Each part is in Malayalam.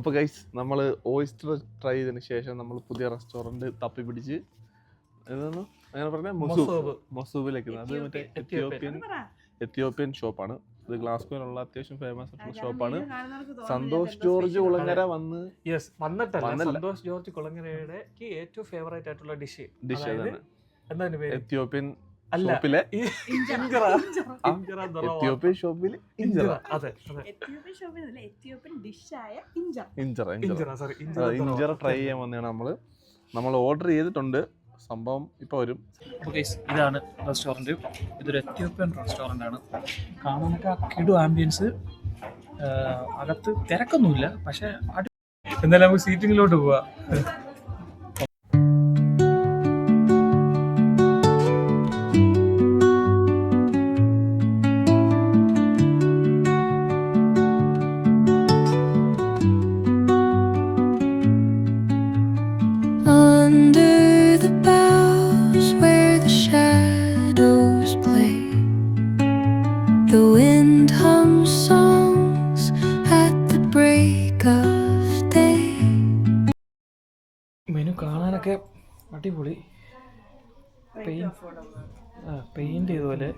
അപ്പോൾ ഗൈസ് നമ്മൾ ഓയിസ്റ്റർ ട്രൈ ചെയ്തതിന് ശേഷം നമ്മൾ പുതിയ റെസ്റ്റോറൻറ്റ് തപ്പി പിടിച്ച് ഏതാണ് അങ്ങനെ പറഞ്ഞാൽ മൊസൂബിലേക്ക്. അത് മറ്റേ എത്യോപ്യൻ ഷോപ്പാണ്. ഇത് ഗ്ലാസ്ഗോയിലുള്ള അത്യാവശ്യം ഫേമസ് ആയിട്ടുള്ള ഷോപ്പാണ്. സന്തോഷ് ജോർജ് കുളങ്ങര വന്നിട്ടല്ല. സന്തോഷ് ജോർജ് കുളങ്ങരയുടെ ഏറ്റവും ഫേവറേറ്റ് ആയിട്ടുള്ള ഡിഷ് എന്താണ് പേര്? എത്യോപ്യൻ ഷോപ്പിലെ എത്യോപ്യൻ ഷോപ്പിൽ ഇഞ്ചറ ട്രൈ ചെയ്യാൻ വന്നതാണ് നമ്മൾ ഓർഡർ ചെയ്തിട്ടുണ്ട്. സംഭവം ഇപ്പൊ വരും. ഇതാണ് റെസ്റ്റോറൻറ്റ്. ഇതൊരു എത്യോപ്യൻ റെസ്റ്റോറൻ്റ് ആണ്. കാണാനൊക്കെ കിടു ആംബിയൻസ്, അകത്ത് തിരക്കൊന്നുമില്ല. പക്ഷെ എന്തായാലും നമുക്ക് സീറ്റിങ്ങിലോട്ട് പോവാ. മെനു കാണാനൊക്കെ അടിപൊളി. പെയിന്റ് ചെയ്തപോലെ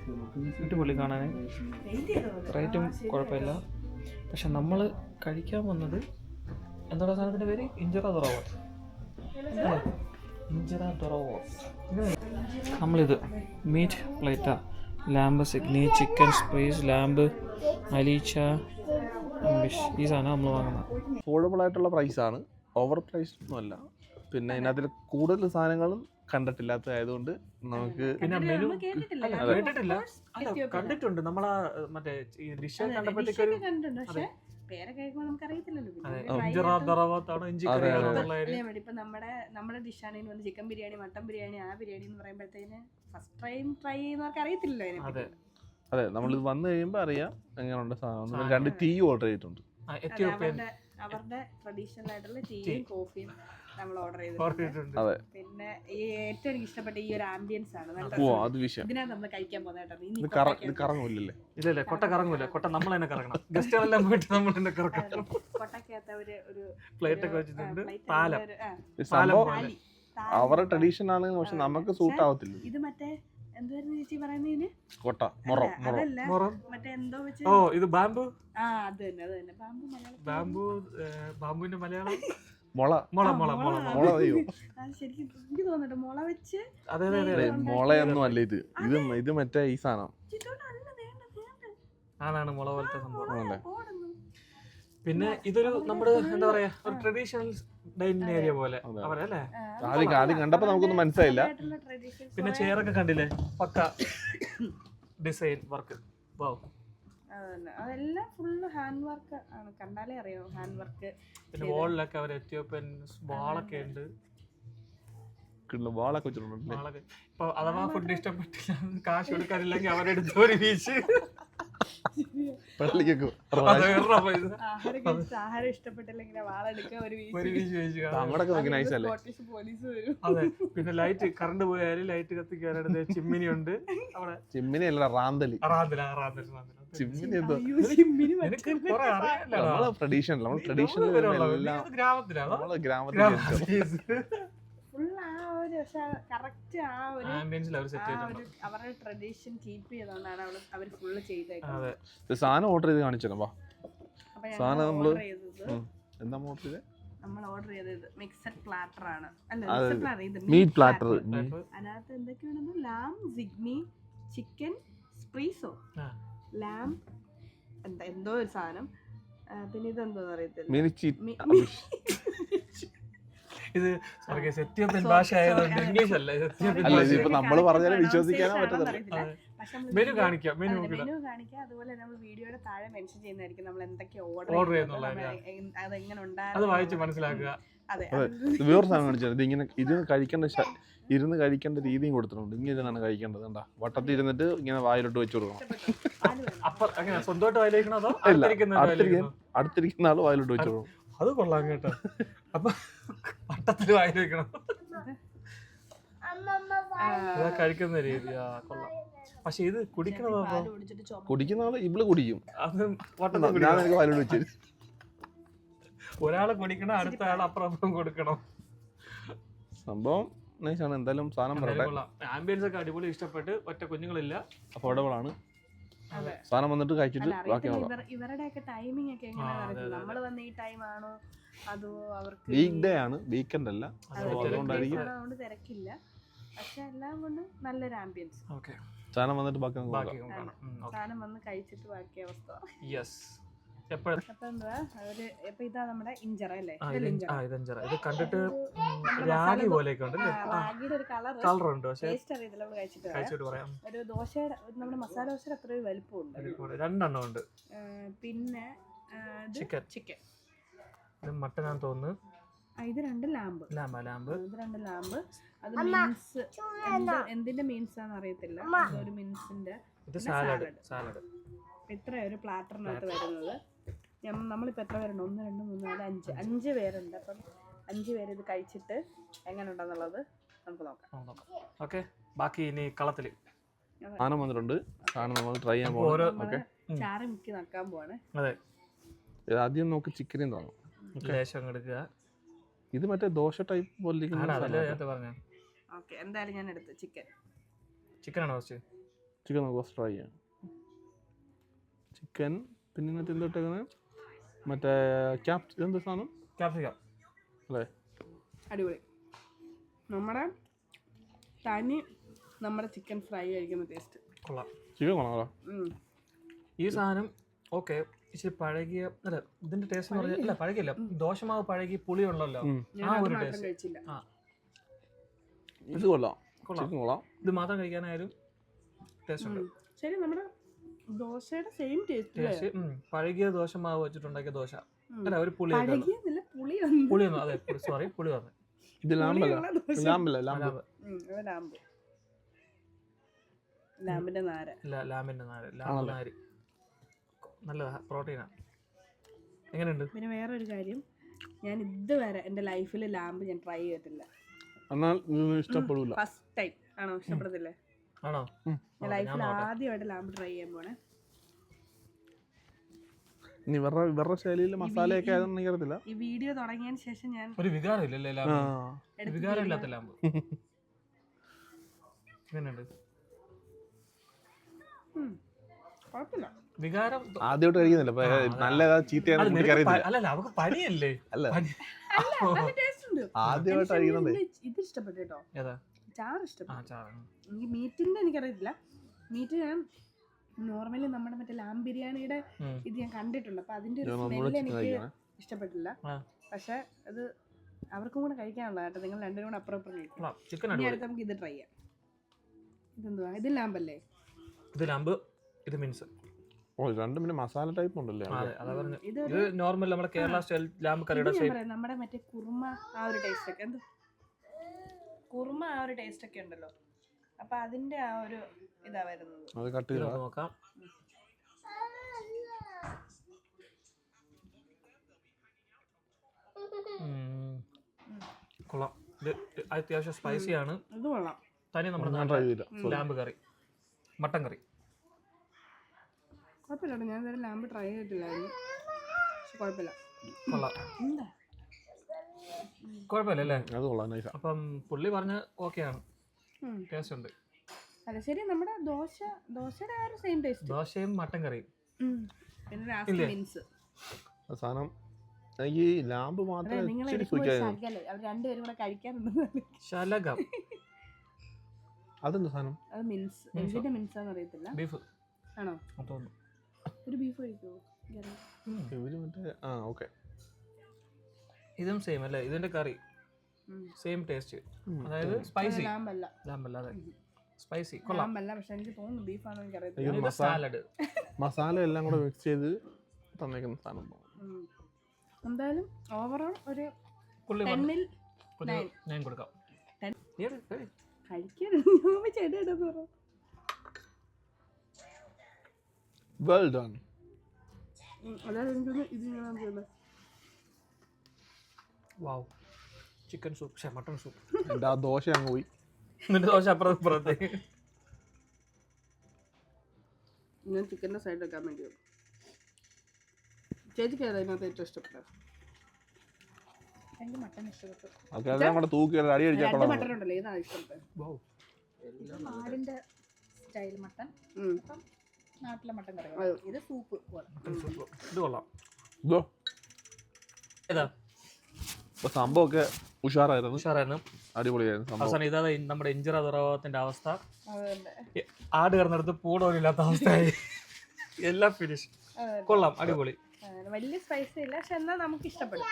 അടിപൊളി കാണാൻ. റേറ്റും കുഴപ്പമില്ല. പക്ഷെ നമ്മൾ കഴിക്കാൻ വന്നത് എന്താണ് സാധനത്തിൻ്റെ പേര്? ഇഞ്ചറ ദൊറോവോസ്. നമ്മളിത് meet പ്ലേറ്റ, lamp Signi, chicken spice, lamp അലീച്ച, ഈ സാധനം നമ്മൾ വാങ്ങുന്നത്. അഫോർഡബിൾ ആയിട്ടുള്ള പ്രൈസാണ്, ഓവർ പ്രൈസ്ഡ് ഒന്നും അല്ല. പിന്നെ ഇതിനകത്തിൽ കൂടുതൽ സാധനങ്ങളും കണ്ടിട്ടില്ലാത്തതായതുകൊണ്ട് നമുക്ക് പിന്നെ മെനു കേട്ടിട്ടില്ല, കണ്ടിട്ടുണ്ട്. നമ്മളാ മറ്റേ ഡിഷ് കണ്ടപ്പോഴത്തേക്കൊരു നമ്മുടെ ഡിഷാണെങ്കിൽ വന്ന് ചിക്കൻ ബിരിയാണി, മട്ടൻ ബിരിയാണി, ആ ബിരിയാണി എന്ന് പറയുമ്പോഴത്തേന് ഫസ്റ്റ് ടൈം ട്രൈ ചെയ്യുന്നവർക്ക് അറിയത്തില്ലല്ലോ. അതെ, നമ്മളിത് വന്നു കഴിയുമ്പോൾ അറിയാം എങ്ങനെയുണ്ട് സാധനം. 2 ടീ ഓർഡർ ചെയ്തിട്ടുണ്ട്. അവരുടെ ട്രഡീഷണൽ ആയിട്ടുള്ള ടീയും കോഫിയും നമ്മൾ ഓർഡർ ചെയ്തിട്ടുണ്ട്. പിന്നെ ഈ ഏറ്റവും എനിക്ക് ഇഷ്ടപ്പെട്ട ഈ ഒരു ആംബിയൻസ് ആണ്. ഇതിനാണ് നമ്മൾ കഴിക്കാൻ പോകുന്നത്. കറങ്ങൂല്ലേ? ഇല്ലല്ലേ, കൊട്ട കറങ്ങൂല. കൊട്ട നമ്മൾ തന്നെ കറങ്ങണം. ഗസ്റ്റുകളെല്ലാം പോയിട്ട് നമ്മൾ തന്നെ കറങ്ങണം. കൊട്ടക്കകത്ത് ഒരു പ്ലേറ്റ് ഒക്കെ വെച്ചിട്ടുണ്ട്. പാലം അവരുടെ ട്രഡീഷൻ ആണ്, പക്ഷെ നമുക്ക് സൂട്ട് ആവത്തില്ല. ഇത് മറ്റേ എന്തായിരുന്നു ചേച്ചി പറയുന്നതിന്? കൊട്ട മറ്റേ എന്തോ വെച്ച്. ഓ, ഇത് ബാംബു. അത് തന്നെ ബാംബുവിന്റെ മലയാളം മുള. ശരിക്കും എനിക്ക് തോന്നുന്നുണ്ട് മുള വെച്ച്. മുളയൊന്നും അല്ല ഇത് മറ്റേ ഈ സാധനം ആണ്, മുള പോലത്തെ സംഭവം. പിന്നെ ഇതൊരു നമ്മുടെ എന്താ പറയാ, ഒരു ട്രഡീഷണൽ ഡൈനിങ് ഏരിയ പോലെ അവരല്ലേ. ആദ്യം കണ്ടപ്പോ നമുക്കൊന്നും മനസ്സിലായില്ല. പിന്നെ ചെയറൊക്കെ കണ്ടില്ലേ, പക്ക ഡിസൈൻ വർക്ക്. അതെല്ലാം ഫുള്ള് ഹാൻഡ് വർക്ക് ആണ്, കണ്ടാലേ അറിയാം ഹാൻഡ് വർക്ക്. പിന്നെ വാളിലൊക്കെ അവർ എത്യോപ്യൻ വാളൊക്കെ ഉണ്ട്. വാളൊക്കെ വെച്ചിട്ടുണ്ട്. ഇപ്പൊ അഥവാ ഫുഡ് ഇഷ്ടപ്പെട്ടില്ല, കാശ് കൊടുക്കാനില്ലെങ്കിൽ അവരെടുത്ത് ഒരു വീശ്. ആഹാരം ഇഷ്ടപ്പെട്ടില്ലെങ്കിൽ വാളെടുക്കുക, ഒരു അതെ. പിന്നെ ലൈറ്റ് കറണ്ട് പോയാലും ലൈറ്റ് കത്തിക്കാനായിട്ട് ചിമ്മിനി ഉണ്ട് അവിടെ. ചിമ്മിനി അല്ല, റാന്തലി. ചിമ്മിനി എന്തോ ട്രഡീഷണൽ അവരുടെ ട്രഡീഷൻ കീപ്പ് ചെയ്തോണ്ടാണ് അവർ ഫുള്ള് ചെയ്തേക്കുന്നത്. സാധനം ഓർഡർ ചെയ്ത് കാണിച്ചോ. സാധനം നമ്മൾ ഓർഡർ ചെയ്തത് മിക്സഡ് പ്ലാറ്റർ ആണ്. Meat platter. അതിനകത്ത് എന്തൊക്കെയാണെന്ന്? ലാം സിഗ്നി, ചിക്കൻ സ്പ്രീസോ, ലാം എന്തോ ഒരു സാധനം. പിന്നെ ഇതെന്തോന്ന് അറിയത്തില്ല. ഇത് എത്യോപ്യൻ ഭാഷ ആയതുകൊണ്ട് ഇംഗ്ലീഷ് അല്ല. നമ്മൾ പറഞ്ഞാലും വിശ്വസിക്കാനോ പറ്റത്തില്ല. മെനു കാണിക്കാം. അതുപോലെ നമ്മൾ വീഡിയോയുടെ താഴെ മെൻഷൻ ചെയ്യുന്നതായിരിക്കും നമ്മൾ എന്തൊക്കെ ഓർഡർ ചെയ്യുന്നുള്ള. അത് വായിച്ച് മനസ്സിലാക്കുക. വേറെ സാധനം കാണിച്ചത് ഇങ്ങനെ ഇരുന്ന് കഴിക്കേണ്ട രീതിയും കൊടുത്തിട്ടുണ്ട്. ഇങ്ങനെ കഴിക്കേണ്ടത്. കണ്ടാ, വട്ടത്തിൽ ഇരുന്നിട്ട് ഇങ്ങനെ വായിലോട്ട് വെച്ച് കൊടുക്കണം. സ്വന്തമായിട്ട് വായിലേക്കണോ അതോ അടുത്തിരിക്കുന്ന ആള് വായിലോട്ട് വെച്ച് കൊടുക്കണം. അത് കൊള്ളാം കേട്ടോ. അപ്പൊ വട്ടത്തിൽ വായിലേക്കണം. കഴിക്കുന്ന രീതി കൊള്ളാം. പക്ഷെ ഇത് കുടിക്കുന്ന ആള് ഇവള് കുടിക്കും. അത് വായിലോട്ട് വെച്ച് ഒരാള് കുടിക്കണം, അടുത്ത ആൾ അപ്പുറം കൊടുക്കണം. സംഭവം നൈസാണ്. എന്തായാലും സാധനം പറയട്ടെ. ആംബിയൻസ് ഒക്കെ അടിപൊളി, ഇഷ്ടപ്പെട്ട്. ഒറ്റ കുഞ്ഞുങ്ങളില്ല, അഫോർഡബിൾ ആണ്. സാധനം വന്നിട്ട് കഴിച്ചിട്ട് ബാക്കി നോക്കാം. ഇവരുടെയൊക്കെ ടൈമിംഗ് ഒക്കെ എങ്ങനെയാണെന്ന് നമ്മൾ വന്ന ഈ ടൈം ആണോ അതോ അവർക്ക് വീക്ക് ഡേ ആണ്, വീക്കെൻഡ് അല്ല. അതുകൊണ്ടായിരിക്കും അതുകൊണ്ട് തിരക്കില്ല. പക്ഷെ എല്ലാം കൊണ്ടും നല്ലൊരു ആംബിയൻസ്. സാധനം വന്നിട്ട് ബാക്കി നോക്കാം. സാധനം വന്ന് കഴിച്ചിട്ട് ബാക്കി അവസ്ഥ. അപ്പൊ എന്തുവാ അവര് ഇപ്പൊ ഇതാ നമ്മുടെ ഇഞ്ചറ അല്ലേ? ഇത് കണ്ടിട്ട് രാഗി പോലെയൊക്കെ ഉണ്ട്. റാഗിയുടെ ഒരു കളർ ഉണ്ട്, പക്ഷേ ടേസ്റ്റ് അറിയത്തില്ല. നമ്മൾ കഴിച്ചിട്ട് പറയാം. ഒരു ദോശയുടെ നമ്മുടെ മസാല ദോശയുടെ അത്ര ഒരു വലിപ്പമുണ്ട്. 2 എണ്ണം ഉണ്ട്. പിന്നെ ചിക്കൻ മട്ടൻ ആണെന്ന് തോന്നുന്നു. ഇത് 2 ലാമ്പ്. ഇത് 2 ലാമ്പ്. അത് മീൻസ് എന്തിന്റെ മീൻസ് ആണെന്ന് അറിയത്തില്ല. ഒരു മീൻസിന്റെ സാലഡ്. ഇത്ര ഒരു പ്ലാറ്ററിനകത്ത് വരുന്നത്. നമ്മളിപ്പോൾ എത്ര പേരുണ്ട്? 1 2 3 4 5 പേരുണ്ട്. അപ്പം 5 പേര് ഇത് കഴിച്ചിട്ട് എങ്ങനെ ഉണ്ടെന്നുള്ളത് നമുക്ക് നോക്കാം. ഓക്കെ, ബാക്കി ഇനി കളത്തില് സാധനം വന്നിട്ടുണ്ട്. സാധനം നമ്മൾ ട്രൈ ചെയ്യാൻ പോകും. ചാറ് മുക്കി നക്കാൻ പോവാണ്. അതെ, ആദ്യം നമുക്ക് ചിക്കനും തോന്നും. ലേശം എടുക്കുക. ഇത് മറ്റേ ദോശ ടൈപ്പ് പോലെ. ഓക്കെ, എന്തായാലും ഞാൻ എടുത്ത് ചിക്കൻ ആണോ? ചിക്കൻ നമുക്ക് ട്രൈ ചെയ്യാം. ചിക്കൻ പിന്നെ എന്തിട്ടേക്കുന്നത് മറ്റേ എന്ത് സാധനം? ക്യാപ്സിക്കം അല്ലേ? അടിപൊളി. നമ്മുടെ ചിക്കൻ ഫ്രൈ കഴിക്കുന്ന ടേസ്റ്റ് കൊള്ളാം. ചിക്കൻ കൊള്ളാം. ഈ സാധനം ഓക്കെ, ഇച്ചിരി പഴകിയ അല്ല, ഇതിന്റെ ടേസ്റ്റ് എന്ന് പറഞ്ഞാൽ അല്ല പഴകില്ല, ദോശമാവ് പഴകി പുളി ഉള്ളല്ലോ, ആ ഒരു ടേസ്റ്റ്. ഇത് കൊള്ളാം. ഇത് മാത്രം കഴിക്കാനായാലും ടേസ്റ്റ് ഉണ്ട്. ശരി, നമ്മുടെ ദോശയുടെ സെയിം ടേസ്റ്റ്. പഴകിയ ദോശമാവ് വെച്ചിട്ടുണ്ടാക്കിയ ദോശ അല്ല, ഒരു പുളി പുളിയൊന്നും. അതെ, സോറി, പുളി വന്നു. ഇത് ലാമ്പല്ല. ലാമ്പിന്റെ നാര്. ലാമ്പിന്റെ നാര് നല്ലതാ, പ്രോട്ടീനാണ്. എങ്ങനെയുണ്ട്? പിന്നെ വേറൊരു കാര്യം, ഞാൻ ഇതുവരെ എന്റെ ലൈഫിൽ ലാമ്പ് ഞാൻ ട്രൈ ചെയ്തിട്ടില്ല. ഇഷ്ടപ്പെടില്ല. ഫസ്റ്റ് ടൈം ആണോ? ഇഷ്ടപ്പെടത്തില്ലേ? ആണോ? ഞാൻ ലൈഫിൽ ആദ്യമായിട്ട് ലാമ്പ് ട്രൈ ചെയ്യാൻ പോണേ. ഇവരുടെ ശൈലിയിലെ മസാലയൊക്കെ ആയതൊന്നും എനിക്കറിയത്തില്ല. ഈ വീഡിയോ തുടങ്ങിയതിന് ശേഷം ഞാൻ ഒരു വികാരം ഇല്ലല്ലേ വികാരം ഇല്ലാത്ത ലാമ്പ്. എങ്ങനെയുണ്ട്? കുഴപ്പമില്ല. വികാരം ആദ്യമായിട്ട് കഴിക്കുന്നില്ല. നല്ല ചീത്തയാണ്. അല്ലല്ല, അവർക്ക് പനിയല്ലേ? അല്ല, ടേസ്റ്റ് ഉണ്ട്. ആദ്യമായിട്ട് കഴിക്കുന്നത്. ഇത് ഇഷ്ടപ്പെട്ടു കേട്ടോ. ഏതാ? ചാറ് ഇഷ്ടപ്പെട്ടു. എനിക്ക് മീറ്റിന്റെ എനിക്കറിയത്തില്ല. മീറ്റ് ഞാൻ നോർമലി നമ്മുടെ മറ്റേ ലാമ്പ് ബിരിയാണിയുടെ ഇത് ഞാൻ കണ്ടിട്ടുണ്ട്. അപ്പൊ അതിന്റെ ഒരു സ്മെല്ല് എനിക്ക് ഇഷ്ടപ്പെട്ടില്ല. പക്ഷെ അത് അവർക്കും കൂടെ കഴിക്കാനുള്ള കേട്ടോ. നിങ്ങൾ രണ്ടും കൂടെ അപ്പുറം കഴിക്കും. ഇനി അടുത്ത് നമുക്ക് ഇത് ട്രൈ ചെയ്യാം. ഇതെന്തുവാ? ഇത് ലാമ്പല്ലേ? ഇത് ലാമ്പ്, ഇത് മീൻസ്. രണ്ടും പിന്നെ മസാല ടൈപ്പ് ഉണ്ടല്ലേ? ഇത് നോർമൽ നമ്മുടെ കേരള സ്റ്റൈൽ ലാമ്പ് കറിയുടെ നമ്മുടെ മറ്റേ കുറുമ ആ ഒരു ടേസ്റ്റ് ഒക്കെ, കുറുമ ആ ഒരു ടേസ്റ്റ് ഒക്കെ ഉണ്ടല്ലോ. അപ്പൊ അതിന്റെ ആ ഒരു ഇതാ വരുന്നത്. അത് കട്ട് ചെയ്ത് നോക്കാം. കൊള്ളാം. ഇത് അത്യാവശ്യം സ്പൈസി ആണ്. ഇത് കൊള്ളാം. തനി നമ്മുടെ ലാമ്പ് കറി, മട്ടൻ കറി. കുഴപ്പമില്ല. ഞാൻ ഇതുവരെ ലാമ്പ് ട്രൈ ചെയ്തിട്ടില്ലായിരുന്നു. കുഴപ്പമില്ല. കുഴപ്പമില്ലല്ലേ? അത് കൊള്ളാം. അപ്പം പുള്ളി പറഞ്ഞ ഓക്കെ ആണ്, ടേസ്റ്റ് ഉണ്ട്. അല്ല ശരി, നമ്മുടെ ദോശയുടെ ആ ഒരു സെയിം ടേസ്റ്റ്. ദോശയും മട്ടൻ കറിയും. പിന്നെ ലാസ്റ്റ് മീൻസ് സാധനം. ഈ ലാമ്പ് മാത്രമേ അവർ രണ്ടുപേരും കൂടെ കഴിക്കാറുണ്ട്. ശലകം. അതെന്താ സാധനം? അത് മിൻസ്. എന്തിന്റെ മിൻസാന്ന് അറിയത്തില്ല. ബീഫ് ആണോ? ഒരു ബീഫ് കഴിക്കുമോ? ഇതും സെയിം അല്ലേ? ഇതിന്റെ കറി സെയിം ടേസ്റ്റ്, അതായത് സ്പൈസി. ലാമ്പല്ല, അതെ സ്പൈസി. കൊള്ളാം. പക്ഷെ എനിക്ക് തോന്നുന്നു ബീഫാണോ എനിക്കറിയത്തില്ല. സാലഡ്, മസാല എല്ലാം കൂടെ മിക്സ് ചെയ്ത് തന്നേക്കുന്ന സാധനം. എന്തായാലും ഓവറോൾ ഒരു 9 കൊടുക്കാം. Well done. Wow. Chicken soup, mutton soup. എൻ്റെ ആ ദോശ അങ്ങ് പോയി. എന്നിട്ട് ദോശ അപ്പുറത്തേക്ക്. ഞാൻ ചിക്കൻ്റെ സൈഡ് വെക്കാൻ വേണ്ടി ചേച്ചിക്ക് അതിനകത്ത് ഏറ്റവും ഇഷ്ടപ്പെട്ടത് എനിക്ക് മട്ടൺ ഇഷ്ടപ്പെട്ടു. ആൾക്കാരെല്ലാം കൂടെ തൂക്കി അടി അടിച്ചാൽ രണ്ട് മട്ടൺ ഉണ്ടല്ലോ, ഏതാണ് ഇഷ്ടപ്പെട്ടത്? ഇത് നാടിന്റെ സ്റ്റൈൽ മട്ടൺ, അപ്പം നാട്ടിലെ മട്ടൺ കറി. ഇത് സൂപ്പ് പോലെ. ഇത് കൊള്ളാം. ഇതോ ഏതാ ഇപ്പൊ സംഭവമൊക്കെ ഉഷാറായിരുന്നു, ഉഷാറായിരുന്നു, അടിപൊളിയായിരുന്നു സംഭവം. അവസാനം ഇതാ നമ്മുടെ ഇഞ്ചിറ തുറവത്തിന്റെ അവസ്ഥ. അതുതന്നെ. ആട് കിടന്നിടത്ത് പൂടോലില്ലാത്ത അവസ്ഥയായി. എല്ലാം ഫിനിഷ്. കൊള്ളാം, അടിപൊളി. വലിയ സ്പൈസി ഇല്ല, പക്ഷെ എന്നാൽ നമുക്ക് ഇഷ്ടപ്പെടും.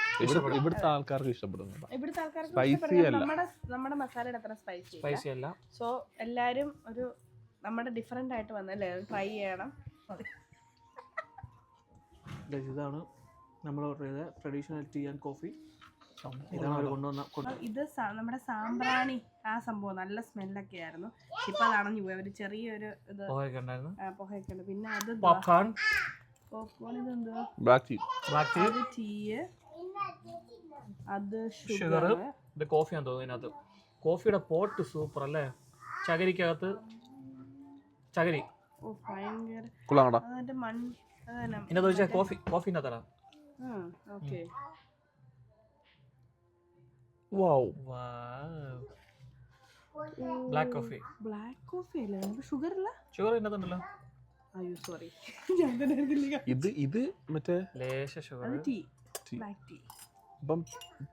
ഇവിടുത്തെ ആൾക്കാർക്ക് ഇഷ്ടപ്പെടുന്നു. ഇവിടുത്തെ ആൾക്കാർക്ക് Spicy ഇഷ്ടപ്പെടും. അല്ല. നമ്മുടെ മസാലയുടെ അത്ര സ്പൈസി സ്പൈസി അല്ല. സോ എല്ലാരും ഒരു നമ്മുടെ ഡിഫറെന്റ് ആയിട്ട് വന്നല്ലേ ട്രൈ ചെയ്യണം. ഇതാണ് നമ്മൾ ഓർഡർ ചെയ്ത ട്രഡീഷണൽ ടീ ആൻഡ് കോഫി. ഇതാണ് അവർ കൊണ്ടുവന്ന. ഇത് നമ്മുടെ സാമ്പ്രാണി ആ സംഭവം നല്ല സ്മെല്ലൊക്കെ ആയിരുന്നു. ഇപ്പൊ അത് അണഞ്ഞു പോയി. ഒരു ചെറിയൊരു ഇത് പുകയൊക്കെ ഉണ്ട്. പിന്നെ അത് പോപ്കോൺ, ഇതെന്തുവാ, ബ്ലാക്ക് ടീ, അത് ടീ, അത് ഷുഗർ, ഇത് കോഫിയാന്ന് തോന്നുന്നു. ഇതിനകത്ത് കോഫിയുടെ പോട്ട് സൂപ്പർ അല്ലേ, ചകരിക്കകത്ത് ചകരി. ഓ ഭയങ്കര അതിന്റെ ഇതിനകത്ത് വെച്ചാൽ കോഫിന്റെ തരാം. Okay. Black coffee. Black coffee അല്ലേ, ഷുഗർ അല്ല, ഷുഗർ ഇതിനകത്തുണ്ടല്ലോ. അയ്യോ സോറി. ഇത് മറ്റേ ലേശ ഷുഗർ. അത് ടീ, ബ്ലാക്ക് ടീ. അപ്പം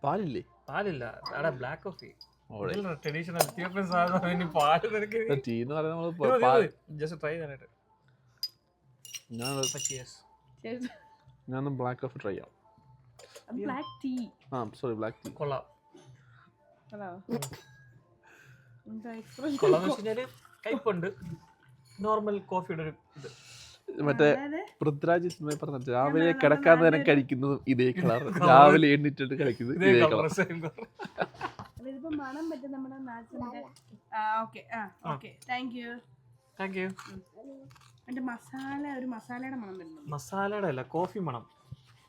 പാലില്ലേ? പാലില്ല, അവിടെ ബ്ലാക്ക് കോഫി. ട്രഡീഷണൽ എത്യോപ്യൻ സാധനം. ഇനി പാല് നിനക്ക് ടീ എന്ന് പറയുന്നത് ജസ്റ്റ് ട്രൈ ചെയ്യാനായിട്ട്. ഞാൻ ബ്ലാക്ക് കോഫി ട്രൈ ചെയ്യാം. Black tea. Sorry black tea. കൊള്ളാം. എന്താ കൊള്ളാന്ന് വെച്ച് കഴിഞ്ഞാല് കയ്പുണ്ട്. നോർമൽ കോഫിയുടെ ഒരു ഇത്. മറ്റേ പൃഥ്വിരാജ് സിനിമ പറഞ്ഞ രാവിലെ കിടക്കാതെ തന്നെ കഴിക്കുന്നതും ഇതേ കളർ, രാവിലെ എണ്ണിട്ടിട്ട് കഴിക്കുന്നത് ഇതേ കളർ. ഇതിപ്പോ മണം പറ്റും നമ്മുടെ നാട്ടിലെ. Okay okay, thank you. എന്റെ മസാല, ഒരു മസാലയുടെ മണം വരുന്നു. മസാലയുടെ അല്ല, കോഫി മണം.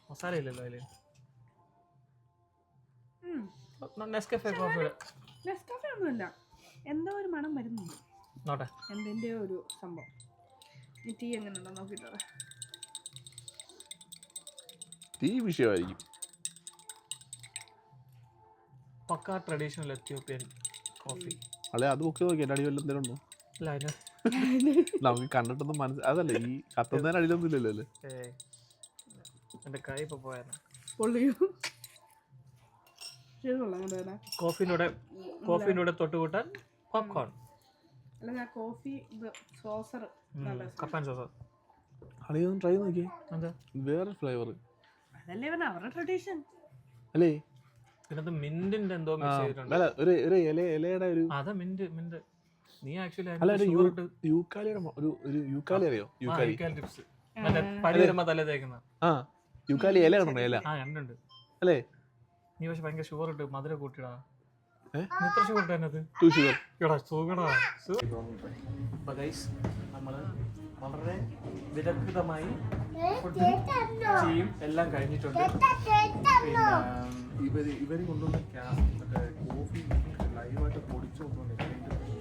മസാല ഇല്ലല്ലോ അതില്. നെസ്കഫെ കോഫിയുടെ. നെസ്കഫെ ഒന്നുമില്ല, എന്തോ ഒരു മണം വരുന്നുണ്ട്. നോട്ടെ, എന്തിന്റെ ഒരു സംഭവം. ഈ ടീ എങ്ങനെ ഉണ്ടോ നോക്കിട്ടോ. ടീ വിഷയമായിരിക്കും. പക്കാ ട്രഡീഷണൽ എത്യോപ്യൻ കോഫി അല്ലെ? അത് ബുക്ക് നോക്കി എൻ്റെ അടിവെല്ലാം എന്തെങ്കിലും ഉണ്ടോ? അല്ല, അതിന് നമുക്ക് കണ്ടിട്ടൊന്നും അതല്ല, ഈ കത്തുന്നതിന് അടിയിലൊന്നും ഇല്ലല്ലോ അല്ലേ? എന്റെ കൈ ഇപ്പൊ പോയായിരുന്നു. കോഫിനൂടെ തൊട്ടുകൂട്ടാൻ പോപ്കോൺ. അല്ല, കോഫി സോസർ, കപ്പാൻ സോസർ. അടിയൊന്നും ട്രൈ നോക്കിയേ, വേറെ ഫ്ലേവർ അതല്ലേ പറഞ്ഞ അവരുടെ ട്രഡീഷൻ അല്ലേ? ഇതിനകത്ത് മിന്റിന്റെ എന്തോ മിക്സ് ചെയ്തിട്ടുണ്ട്. അല്ല, ഒരു ഇലയുടെ ഒരു അതാ മിന്റ്. നീ ആക്ച്വലി യൂക്കാലിയുടെ ഒരു യൂക്കാലി അറിയോ? യൂക്കാലി ടിപ്സ് മറ്റേ പനി വരുമ്പോ തല തേക്കുന്ന. യൂക്കാലി ഇല കണ്ടോ? ഇല കണ്ടുണ്ട് അല്ലേ? നീ പക്ഷെ ഭയങ്കര ഷുഗർ ഇട്ട് മധുരം കൂട്ടിടാ. എത്ര ഷുഗർ ഇട്ടത്? നമ്മള് വളരെ വിദഗ്ധമായി ചെയ്യും എല്ലാം കഴിഞ്ഞിട്ടുണ്ട്. പിന്നെ ഇവര് കൊണ്ടുവന്ന മറ്റേ കോഫി ലൈവായിട്ട് പൊടിച്ചു കൊണ്ടുവന്നിട്ട്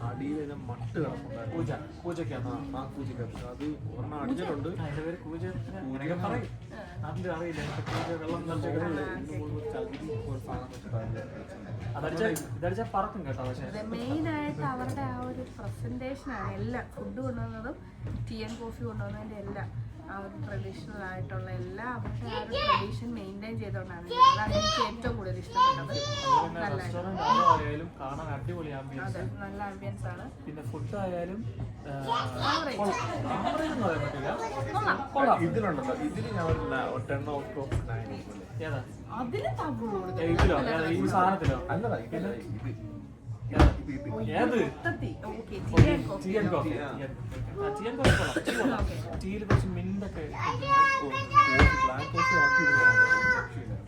അടിയിൽ മട്ട് കിടപ്പുണ്ടായിരുന്നു. കൂജക്കാണ് ആ കൂജക്കകത്ത് അത് ഒരെണ്ണം അടിച്ചിട്ടുണ്ട്. അതിന്റെ പേര് കൂജ പറയും, നാട്ടിൽ അറിയില്ല. വെള്ളം ഇതടിച്ചാൽ പറക്കും കേട്ടോ. പക്ഷേ മെയിൻ ആയിട്ട് അവരുടെ ആ ഒരു പ്രസന്റേഷൻ ആണ്. എല്ലാം ഫുഡ് കൊണ്ടുവന്നതും ടീ ആൻഡ് കോഫി കൊണ്ടുവന്നതിന്റെ എല്ലാം ആ ഒരു ട്രഡീഷണൽ ആയിട്ടുള്ള എല്ലാം അവരുടെ ആ ഒരു ട്രഡീഷൻ മെയിൻറ്റെയിൻ ചെയ്തുകൊണ്ടാണ്. അതാണ് എനിക്ക് ഏറ്റവും കൂടുതൽ ഇഷ്ടപ്പെട്ടത്. ആയാലും കാണാൻ അടിപൊളി ആംബിയൻസ്, നല്ല ആംബിയൻസ് ആണ്. പിന്നെ ഫുഡ് ആയാലും ഇതിലുണ്ടല്ലോ, ഇതിന് ഞാൻ 10 out of 9. ഏതാ? അതിന് ഇതിലോ? ഈ സാധനത്തിലോ? അല്ലടാ, ഇത് ടീയിൽ കുറച്ച് മിന്റൊക്കെ.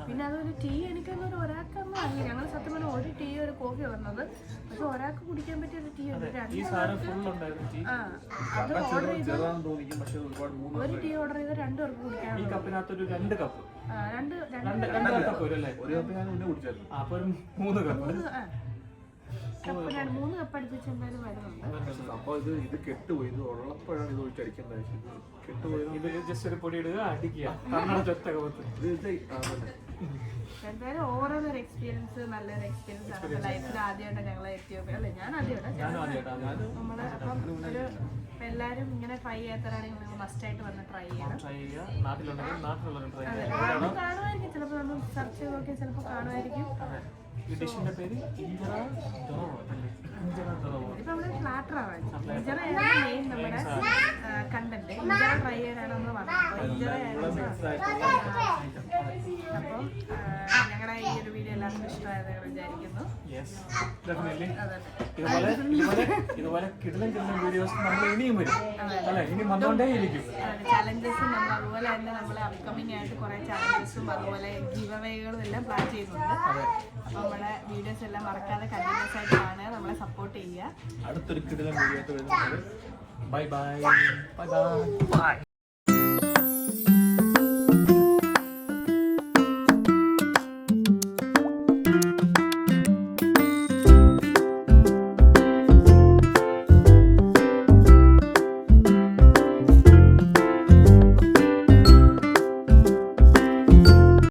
പിന്നെ അതൊരു ടീ എനിക്കൊന്നും ഒരാൾക്കൊന്നും അറിയില്ല. ഞങ്ങൾ സത്യം പറഞ്ഞാൽ ഒരു ടീ ഒരു കോഫി വന്നത്, പക്ഷെ ഒരാൾക്ക് കുടിക്കാൻ പറ്റിയ ഒരു ടീ ഉണ്ട്. ഒരു ടീ ഓർഡർ ചെയ്ത് 2 പേർക്ക് കുടിക്കാൻ. ഈ കപ്പിനകത്തൊരു 2 കപ്പ്, 2 കപ്പ് വരും അല്ലേ? അപ്പൊ ഒരു 3 കപ്പ്. 3 കപ്പ് അടുപ്പിച്ച് എന്തായാലും വരുന്നുണ്ട്. ഇത് കെട്ടുപോയി. ഇത് ഉള്ളപ്പോഴാണ് ഇത് ഒഴിച്ചടിക്കേണ്ട ആവശ്യം. കെട്ടുപോയി. ഇത് ജസ്റ്റ് ഒരു പൊടി ഇടുക, അടിക്കുക. കണ്ണട ചൊറ്റ കപ്പത്ത്. എന്തായാലും ഓരോന്നൊരു എക്സ്പീരിയൻസ് നല്ലൊരു എക്സ്പീരിയൻസ് ആണ്. അപ്പോൾ ലൈഫിൽ ആദ്യമായിട്ട് ഞങ്ങൾ എത്തിയോപ്യ അല്ലേ, ഞാൻ ആദ്യമായിട്ട് നമ്മള് അപ്പം ഒരു എല്ലാവരും ഇങ്ങനെ ട്രൈ ചെയ്യാത്തവരാണെങ്കിൽ നിങ്ങൾ മസ്റ്റ് ആയിട്ട് വന്ന് ട്രൈ ചെയ്യണം. അതെ, ആരും കാണുമായിരിക്കും, ചിലപ്പോൾ നമ്മൾ സെർച്ച് ചെയ്ത് നോക്കിയാൽ ചിലപ്പോൾ കാണുമായിരിക്കും. ഡിഷിന്റെ പേര് ഇഞ്ചറ ഡൊറോ അല്ലേ? ഇഞ്ചറ ഡൊറോ. ഇപ്പൊ നമ്മള് ഫ്ലാറ്റർ ആണ് ഇഞ്ചറയാണ് മെയിൻ നമ്മുടെ കണ്ടന്റ്. ഇഞ്ചറ ട്രൈ ചെയ്യാനാണ് നമ്മൾ വന്നത്. അപ്പോൾ ഇഞ്ചറയാണ്. അപ്പം ഞങ്ങളുടെ ഈ ഒരു വീഡിയോ എല്ലാവർക്കും ഇഷ്ടമായെന്ന് ഞങ്ങൾ വിചാരിക്കുന്നു. ഇതുപോലെ കിടലൻ വീഡിയോസ് നമ്മൾ ഇനിയും വരും അല്ലെ, ഇനി വന്നോണ്ടേയിരിക്കും. ചലഞ്ചസും നമ്മൾ അതുപോലെ തന്നെ നമ്മൾ അപ്കമിങ് ആയിട്ട് കുറെ ചലഞ്ചസും അതുപോലെ ഗിവ് അവേകളും എല്ലാം പ്ലാൻ ചെയ്യുന്നുണ്ട്. അപ്പോൾ നമ്മുടെ വീഡിയോസ് എല്ലാം മറക്കാതെ കണ്ടിന്യൂസ് ആയിട്ട് കാണുക, നമ്മളെ സപ്പോർട്ട് ചെയ്യുക. അടുത്തൊരു കിടലൻ വീഡിയോ വരുന്നത്. Bye bye bye bye.